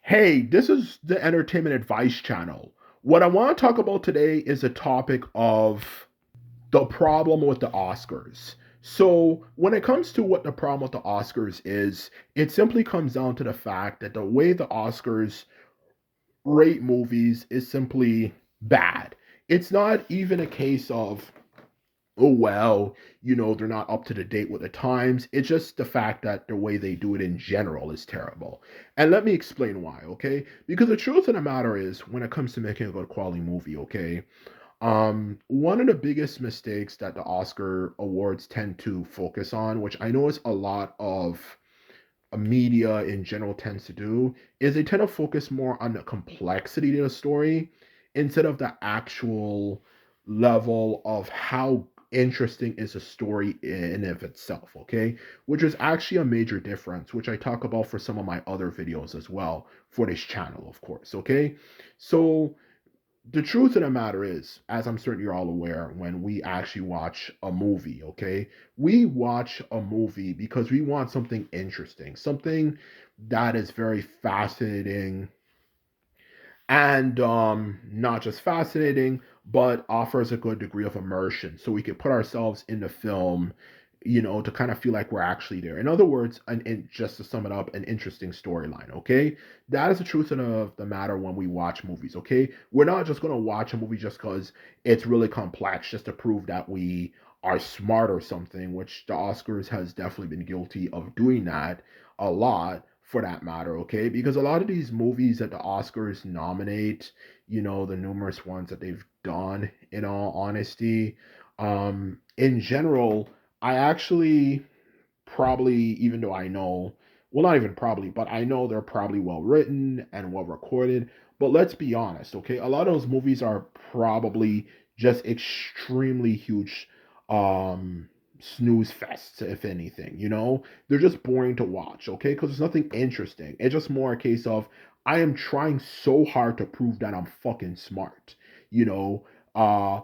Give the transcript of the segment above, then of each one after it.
Hey, this is the Entertainment Advice Channel. What I want to talk about today is a topic of the problem with the Oscars. So, when it comes to what the problem with the Oscars is, it simply comes down to the fact that the way the Oscars rate movies is simply bad. It's not even a case of oh well, they're not up to the date with the times. It's just the fact that the way they do it in general is terrible. And let me explain why, okay? Because the truth of the matter is, when it comes to making a good quality movie, okay, one of the biggest mistakes that the Oscar awards tend to focus on, which I know is a lot of media in general tends to do, is they tend to focus more on the complexity of the story instead of the actual level of how interesting is a story in of itself, okay? Which is actually a major difference, which I talk about for some of my other videos as well for this channel, of course, okay? So the truth of the matter is, as I'm certain you're all aware, when we actually watch a movie, okay, we watch a movie because we want something interesting, something that is very fascinating and not just fascinating, but offers a good degree of immersion so we can put ourselves in the film, to kind of feel like we're actually there. In other words, just to sum it up, an interesting storyline, okay? That is the truth of the matter when we watch movies, okay? We're not just going to watch a movie just because it's really complex, just to prove that we are smart or something, which the Oscars has definitely been guilty of doing that a lot for that matter, okay? Because a lot of these movies that the Oscars nominate, the numerous ones that they've done, in all honesty, in general, I actually probably, even though I know, well, not even probably, but I know they're probably well written and well recorded. But let's be honest, okay? A lot of those movies are probably just extremely huge snooze fests, if anything, They're just boring to watch, okay? Because there's nothing interesting. It's just more a case of I am trying so hard to prove that I'm fucking smart, you know. Uh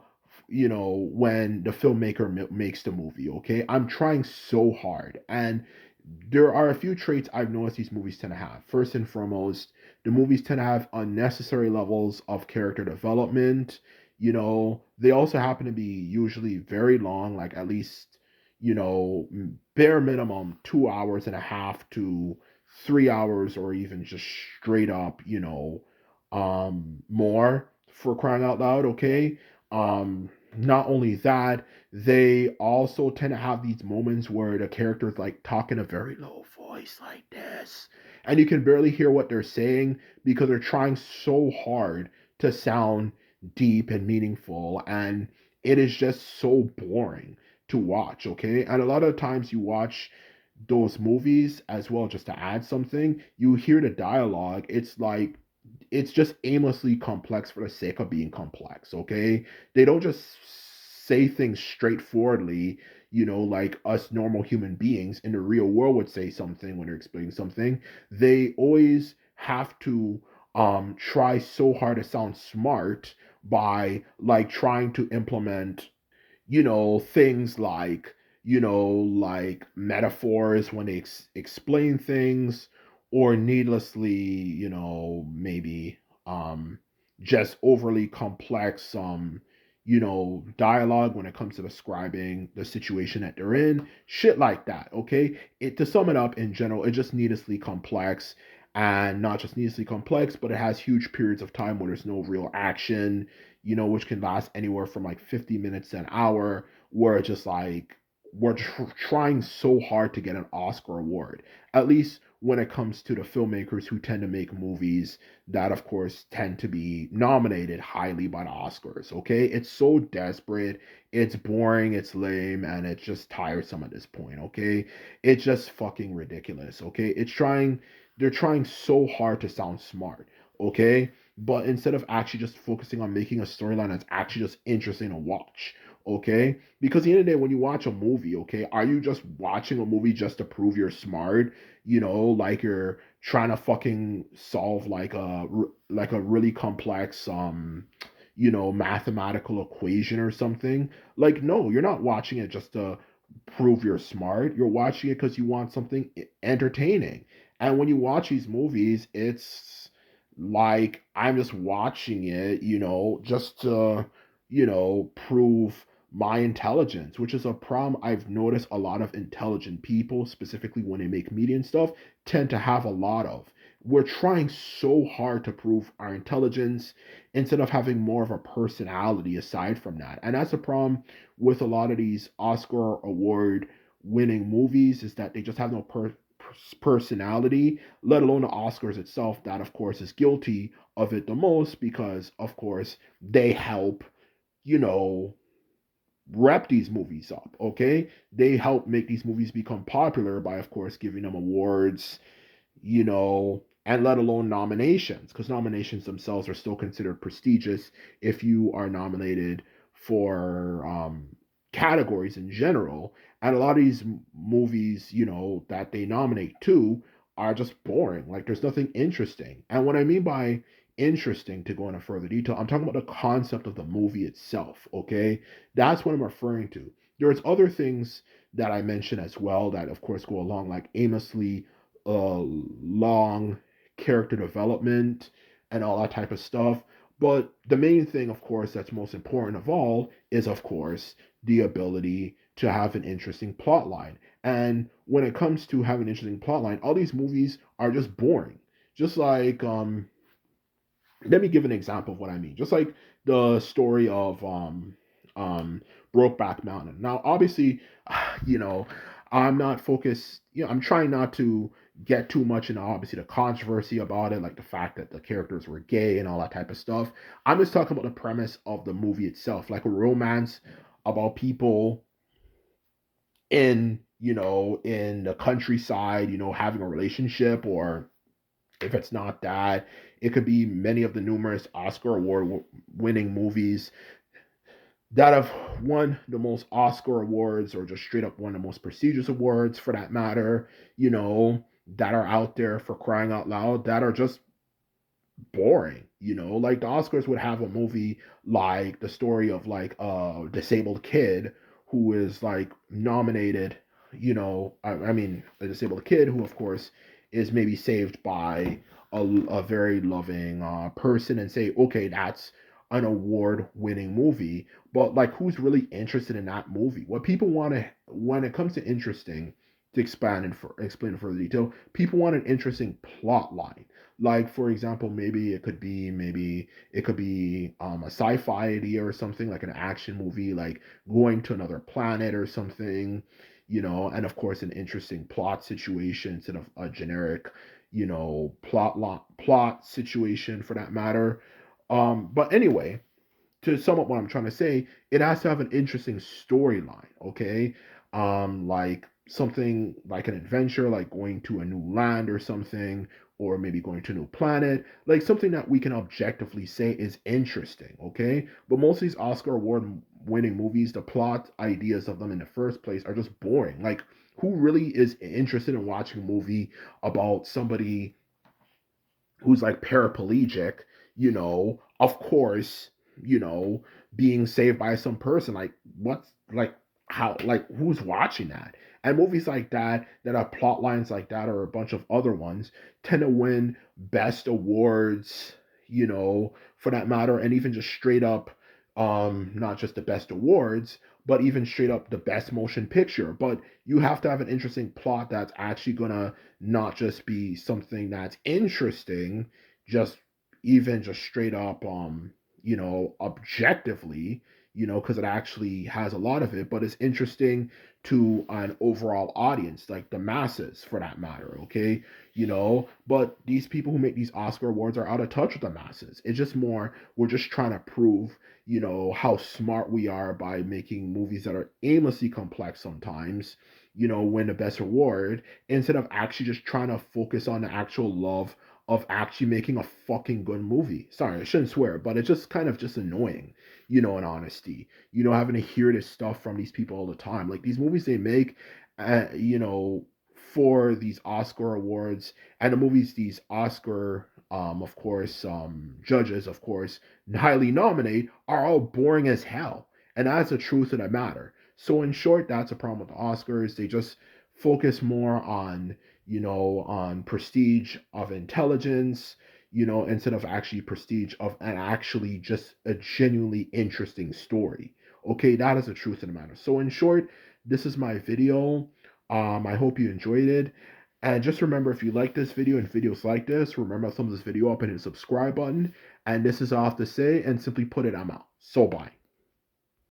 when the filmmaker makes the movie, okay? I'm trying so hard. And there are a few traits I've noticed these movies tend to have. First and foremost, the movies tend to have unnecessary levels of character development. They also happen to be usually very long, like at least, bare minimum 2 hours and a half to 3 hours, or even just straight up, more, for crying out loud, okay? Not only that, they also tend to have these moments where the characters like talk in a very low voice like this, and you can barely hear what they're saying because they're trying so hard to sound deep and meaningful, and it is just so boring to watch, okay? And a lot of times you watch those movies as well, just to add something, you hear the dialogue, it's like it's just aimlessly complex for the sake of being complex, okay? They don't just say things straightforwardly, like us normal human beings in the real world would say something when they're explaining something. They always have to try so hard to sound smart by like trying to implement, things like, like metaphors when they explain things, or needlessly, maybe just overly complex, dialogue when it comes to describing the situation that they're in, shit like that, okay? It, to sum it up, in general, it's just needlessly complex. And not just needlessly complex, but it has huge periods of time where there's no real action, which can last anywhere from like 50 minutes to an hour, where it's just like we're trying so hard to get an Oscar award. At least when it comes to the filmmakers who tend to make movies that, of course, tend to be nominated highly by the Oscars, okay? It's so desperate, it's boring, it's lame, and it's just tiresome at this point, okay? It's just fucking ridiculous, okay? They're trying so hard to sound smart, okay? But instead of actually just focusing on making a storyline that's actually just interesting to watch, okay? Because at the end of the day, when you watch a movie, okay, are you just watching a movie just to prove you're smart? Like you're trying to fucking solve like a really complex mathematical equation or something. Like, no, you're not watching it just to prove you're smart. You're watching it because you want something entertaining. And when you watch these movies, it's Like I'm just watching it, just to, prove my intelligence, which is a problem I've noticed a lot of intelligent people, specifically when they make media and stuff, tend to have a lot of. We're trying so hard to prove our intelligence instead of having more of a personality aside from that. And that's a problem with a lot of these Oscar award winning movies, is that they just have no personality, let alone the Oscars itself, that of course is guilty of it the most because, of course, they help, you know, rep these movies up, okay? They help make these movies become popular by, of course, giving them awards, and let alone nominations, because nominations themselves are still considered prestigious if you are nominated for categories in general. And a lot of these movies, that they nominate to are just boring. Like there's nothing interesting. And what I mean by interesting, to go into further detail, I'm talking about the concept of the movie itself, okay? That's what I'm referring to. There's other things that I mentioned as well that, of course, go along, like aimlessly long character development and all that type of stuff. But the main thing, of course, that's most important of all is, of course, the ability to have an interesting plot line. And when it comes to having an interesting plot line, all these movies are just boring. Just like, let me give an example of what I mean. Just like the story of um, Brokeback Mountain. Now, obviously, you know, I'm not focused. I'm trying not to get too much into obviously the controversy about it, like the fact that the characters were gay and all that type of stuff. I'm just talking about the premise of the movie itself, like a romance about people in the countryside, having a relationship, or if it's not that, it could be many of the numerous Oscar award winning movies that have won the most Oscar awards, or just straight up won the most prestigious awards for that matter, that are out there, for crying out loud, that are just boring. Like the Oscars would have a movie like the story of like a disabled kid who is like nominated, I mean, a disabled kid who, of course, is maybe saved by a very loving person, and say, okay, that's an award winning movie. But like, who's really interested in that movie? What people want to, when it comes to interesting, to expand and explain in further detail, people want an interesting plot line. Like, for example, maybe it could be a sci-fi idea or something, like an action movie, like going to another planet or something, and of course an interesting plot situation instead of a generic, plot situation for that matter. But anyway, to sum up what I'm trying to say, it has to have an interesting storyline, okay? Like something like an adventure, like going to a new land or something, or maybe going to a new planet, like something that we can objectively say is interesting, okay? But most of these Oscar award winning movies, the plot ideas of them in the first place are just boring. Like, who really is interested in watching a movie about somebody who's like paraplegic, of course, being saved by some person? Like, what's like, how, like, who's watching that? And movies like that have plot lines like that, or a bunch of other ones, tend to win best awards, for that matter, and even just straight up, not just the best awards, but even straight up the best motion picture. But you have to have an interesting plot that's actually gonna not just be something that's interesting, just even just straight up, objectively, because it actually has a lot of it, but it's interesting to an overall audience, like the masses for that matter, okay? But these people who make these Oscar awards are out of touch with the masses. It's just more, we're just trying to prove, how smart we are by making movies that are aimlessly complex sometimes, win the best award, instead of actually just trying to focus on the actual love of actually making a fucking good movie. Sorry, I shouldn't swear, but it's just kind of just annoying, in honesty, having to hear this stuff from these people all the time. Like these movies they make, for these Oscar awards, and the movies these Oscar, of course, judges, of course, highly nominate, are all boring as hell. And that's the truth of the matter. So in short, that's a problem with the Oscars. They just focus more on, on prestige of intelligence, instead of actually prestige of an actually just a genuinely interesting story. Okay, that is the truth of the matter. So in short, this is my video. I hope you enjoyed it. And just remember, if you like this video and videos like this, remember to thumb this video up and hit the subscribe button. And this is all I have to say, and simply put it, I'm out. So bye.